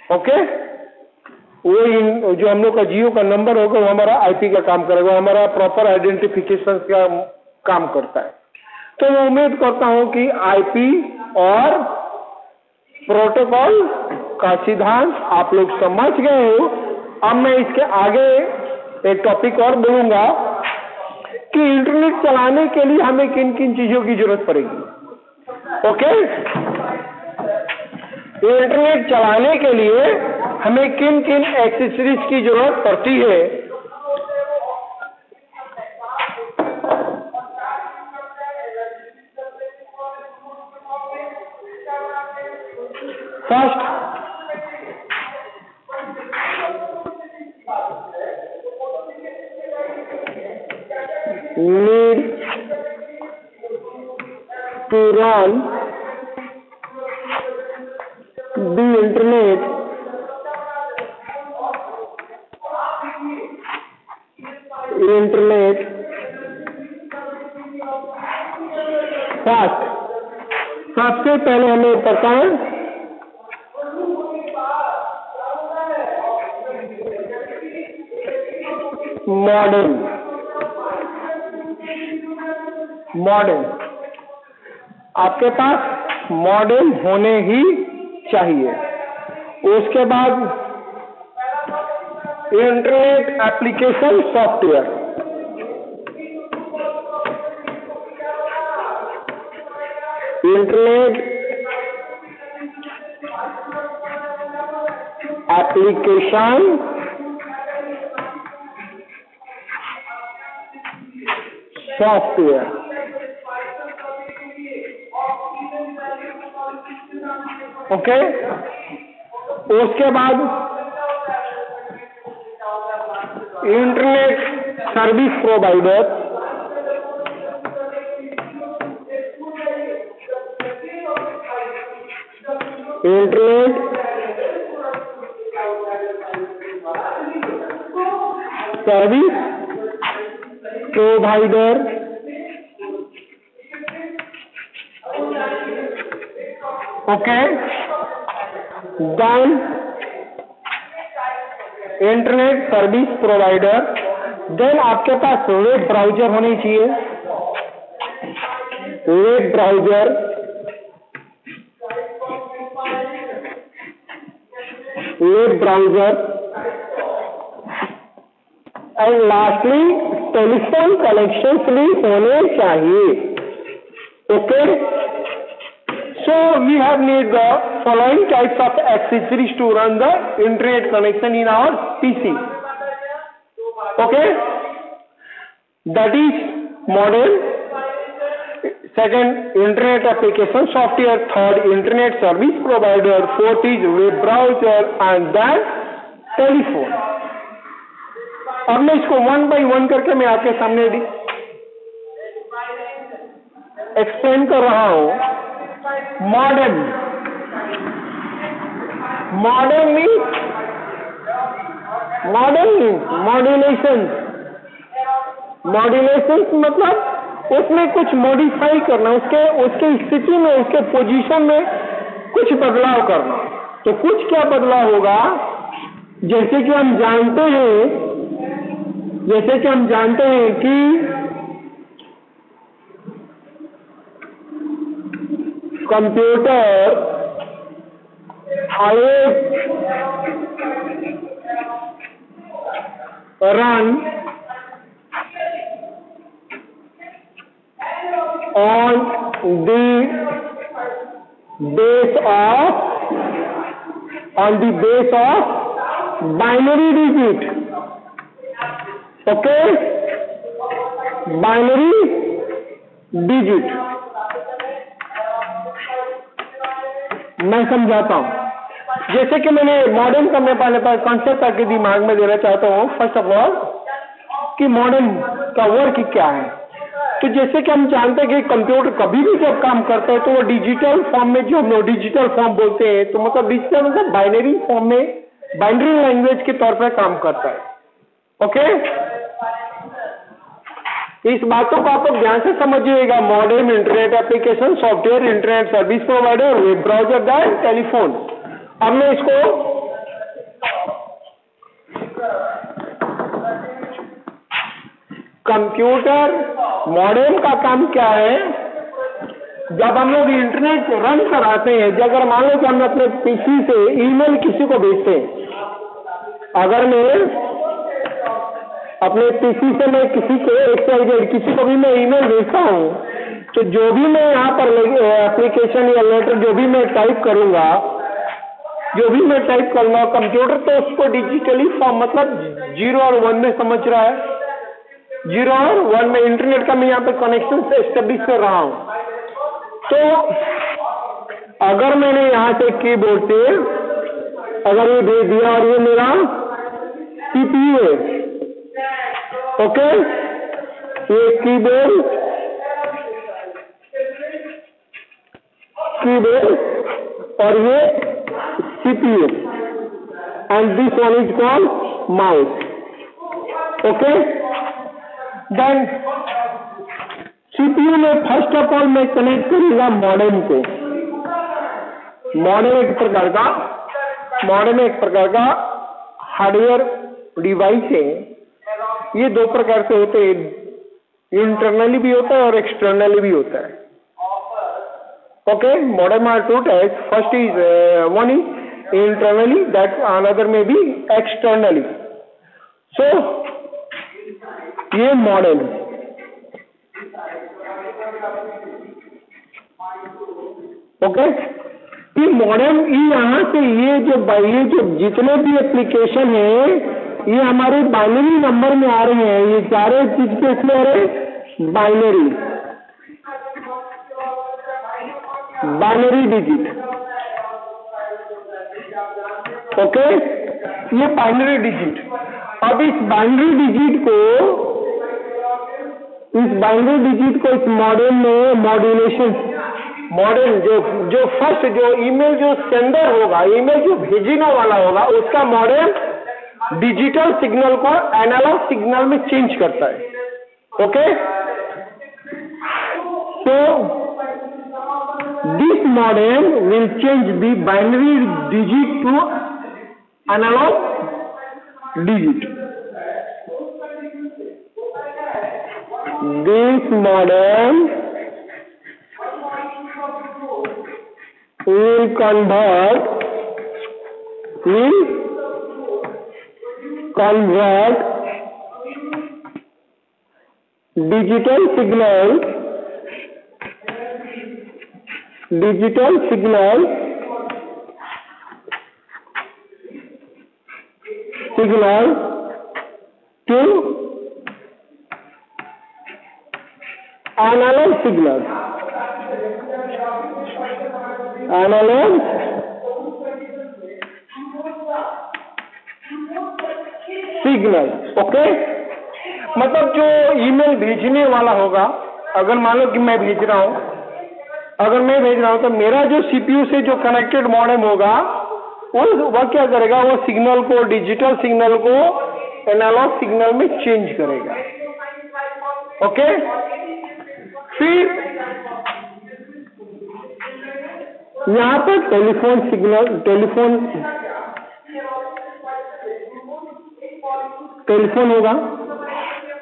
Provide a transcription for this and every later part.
Okay, वो जो हम लोग का जियो का नंबर होगा वो हमारा आईपी का काम करेगा, हमारा प्रॉपर आइडेंटिफिकेशन का काम करता है। तो मैं उम्मीद करता हूं कि आईपी और प्रोटोकॉल का सिद्धांत आप लोग समझ गए हो। अब मैं इसके आगे एक टॉपिक और बोलूंगा कि इंटरनेट चलाने के लिए हमें किन किन चीजों की जरूरत पड़ेगी। ओके, इंटरनेट चलाने के लिए हमें किन किन एक्सेसरीज की जरूरत पड़ती है। First, need to run the internet fast। सबसे पहले हमें पता है मॉडेम आपके पास मॉडेम होने ही चाहिए। उसके बाद internet application software, internet application software. Okay, उसके बाद internet service provider, internet service provider, okay, then internet service provider, then आपके पास वेब ब्राउजर होनी चाहिए, web browser, and lastly telephone connection भी होने चाहिए। Okay, so we have need the following types of accessories to run the internet connection in our PC. Okay, that is modem, second internet application software, third internet service provider, fourth is web browser and then telephone। अब मैं इसको one by one करके मैं आपके सामने explain कर रहा हूं। Modem, modem means modulation, modulation मतलब उसमें कुछ मॉडिफाई करना, उसके स्थिति में, उसके पोजीशन में कुछ बदलाव करना। तो कुछ क्या बदलाव होगा, जैसे कि हम जानते हैं कि computer run on the base of binary digit। Okay, binary digit मैं समझाता हूं। जैसे कि मैंने मॉडेम का मैं पहले कॉन्सेप्ट आपके दिमाग में देना चाहता हूं। फर्स्ट ऑफ ऑल कि मॉडेम का वर्क क्या है। तो जैसे कि हम जानते हैं कि कंप्यूटर कभी भी जब काम करता है तो वो डिजिटल फॉर्म में, जो हम लोग डिजिटल फॉर्म बोलते हैं, तो मतलब डिजिटल मतलब बाइनरी फॉर्म में, बाइनरी लैंग्वेज के तौर पर काम करता है। ओके, इस बातों को आप लोग ध्यान से समझिएगा। Modem, internet application software, internet service provider, web browser, then telephone. अब मैं इसको कंप्यूटर मॉडेम का काम क्या है, जब हम लोग इंटरनेट रन कराते हैं, जब अगर मान लो कि हम अपने पीसी से ईमेल किसी को भेजते हैं, अगर मैं अपने पीसी से मैं किसी को भी मैं ईमेल भेजता हूँ, तो जो भी मैं यहाँ पर एप्लीकेशन या लेटर जो भी मैं टाइप करूँगा, कंप्यूटर तो उसको डिजिटली फॉर्म मतलब 0 और 1 में समझ रहा है। 0 और 1 में इंटरनेट का मैं यहाँ पे कनेक्शन से एस्टेब्लिश कर रहा हूँ। तो अगर मैंने यहाँ से कीबोर्ड से अगर ये भेज दिया और ये मेरा सीपीयू है, ओके, ये कीबोर्ड और ये CPU and this one is called mouse. Okay, then CPU में फर्स्ट ऑफ ऑल मैं कनेक्ट करूंगा मॉडेम को। मॉडेम एक प्रकार का हार्डवेयर डिवाइस है। ये दो प्रकार से होते हैं, इंटरनली भी होता है और एक्सटर्नली भी होता है। Okay, modem are two types. First is one is internally, that another may be externally. So ये modem, okay, ये modem यहाँ से ये जो जितने भी एप्लीकेशन है, ये हमारे बाइनरी नंबर में आ रहे हैं। ये सारे चीज के इसमें आ रहे हैं बाइनरी डिजिट। ओके, ये बाइनरी डिजिट। अब इस बाइनरी डिजिट को इस मॉडेम में मॉड्यूलेशन, जो फर्स्ट जो ईमेल जो सेंडर होगा, ईमेल जो भेजने वाला होगा, उसका मॉडेम डिजिटल सिग्नल को एनालॉग सिग्नल में चेंज करता है। ओके, तो this modem will change the binary digit to analog digit. This modem will convert digital signal to analog signal. Okay, मतलब जो ईमेल भेजने वाला होगा, अगर मान लो कि मैं भेज रहा हूं, तो मेरा जो सीपीयू से जो कनेक्टेड मॉडेम होगा, वह क्या करेगा, वो सिग्नल को, डिजिटल सिग्नल को एनालॉग सिग्नल में चेंज करेगा। ओके, फिर यहाँ पर टेलीफोन होगा।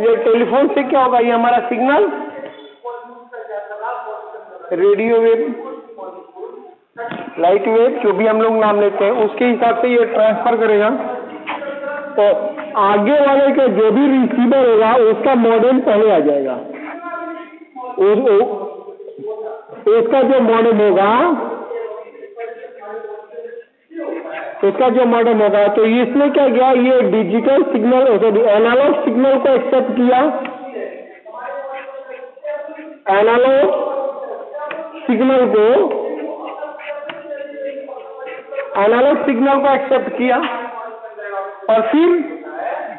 ये टेलीफोन से क्या होगा, ये हमारा signal radio wave, light wave, जो भी हम लोग नाम लेते हैं, उसके हिसाब से ये ट्रांसफर करेगा। तो आगे वाले का जो भी रिसीवर होगा, उसका मॉडेम पहले आ जाएगा। उसका जो मॉडेम होगा, तो इसमें क्या गया, ये डिजिटल सिग्नल, एनालॉग सिग्नल को एक्सेप्ट किया, एनालॉग सिग्नल को एक्सेप्ट किया, और फिर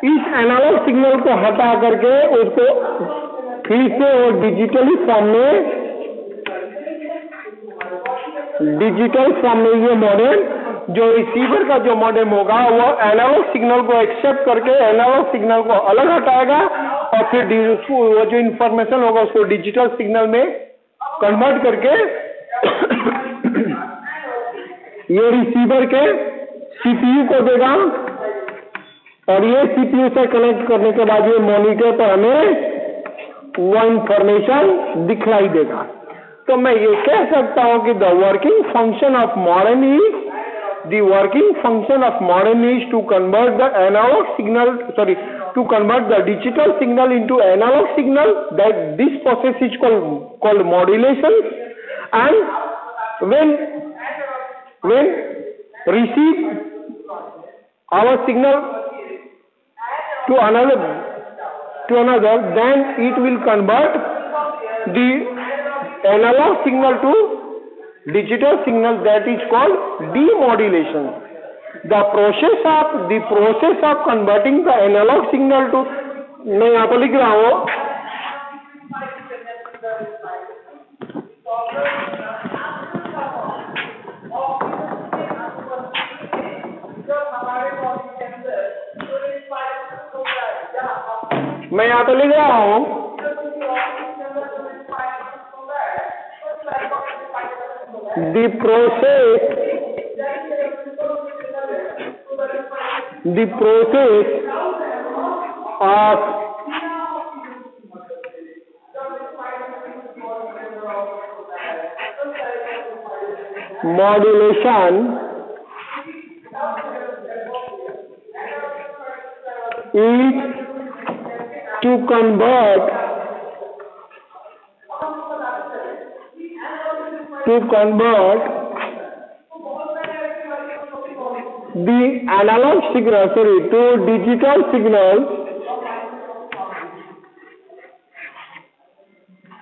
इस एनालॉग सिग्नल को हटा करके उसको फिर से वो डिजिटल फॉर्म में ये मॉडेम, जो रिसीवर का जो मॉडेम होगा, वो एनालॉग सिग्नल को एक्सेप्ट करके एनालॉग सिग्नल को अलग हटाएगा, और फिर वो जो इंफॉर्मेशन होगा उसको डिजिटल सिग्नल में कन्वर्ट करके ये रिसीवर के सीपीयू को देगा, और ये सीपीयू से कनेक्ट करने के बाद ये मॉनिटर पर हमें वो इंफॉर्मेशन दिखलाई देगा। तो मैं ये कह सकता हूं कि the working function of modem is to convert the analogue signal, to convert the digital signal into analog signal. That this process is called modulation. And when receive our signal to another, then it will convert the analog signal to digital signal. That is called demodulation. The process of converting the analog signal to, मैं यहाँ पर लिख रहा हूँ, मैं यहाँ पर लिख रहा हूँ the process of modulation is to convert the analog signal to digital signal in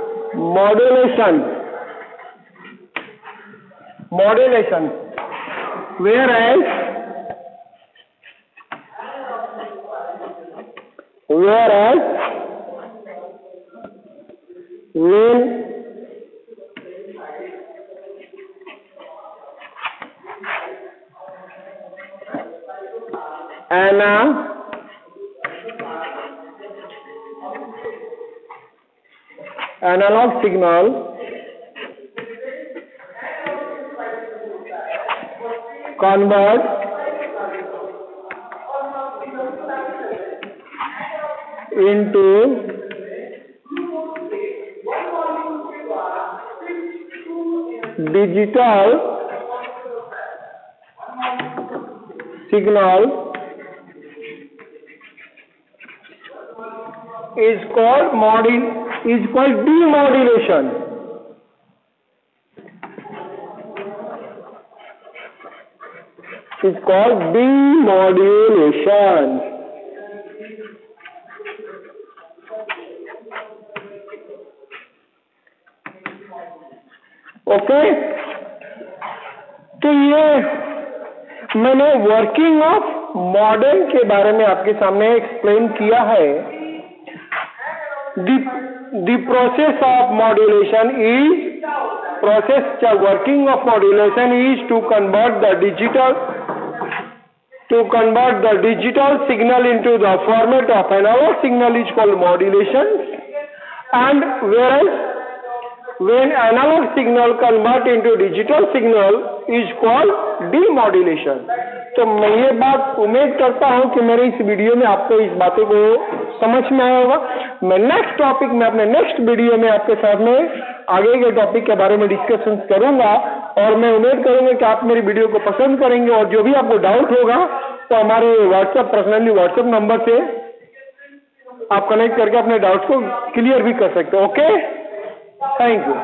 format of analog signal is called modulation. Whereas when analog signal convert into digital signal is called demodulation. Is called demodulation. Okay, तो ये मैंने working of modem के बारे में आपके सामने explain किया है। The process of modulation is working of modulation is to convert the digital signal into the format of analog signal is called modulation, and whereas when analog signal convert into digital signal is called demodulation. तो मैं ये बात उम्मीद करता हूं कि मेरे इस वीडियो में आपको इस बातों को समझ में आया होगा। मैं नेक्स्ट टॉपिक में अपने नेक्स्ट वीडियो में आपके साथ में आगे के टॉपिक के बारे में डिस्कशन करूंगा, और मैं उम्मीद करूंगा कि आप मेरी वीडियो को पसंद करेंगे, और जो भी आपको डाउट होगा तो हमारे पर्सनली व्हाट्सएप नंबर से आप कनेक्ट करके अपने डाउट्स को क्लियर भी कर सकते हो। Okay, thank you.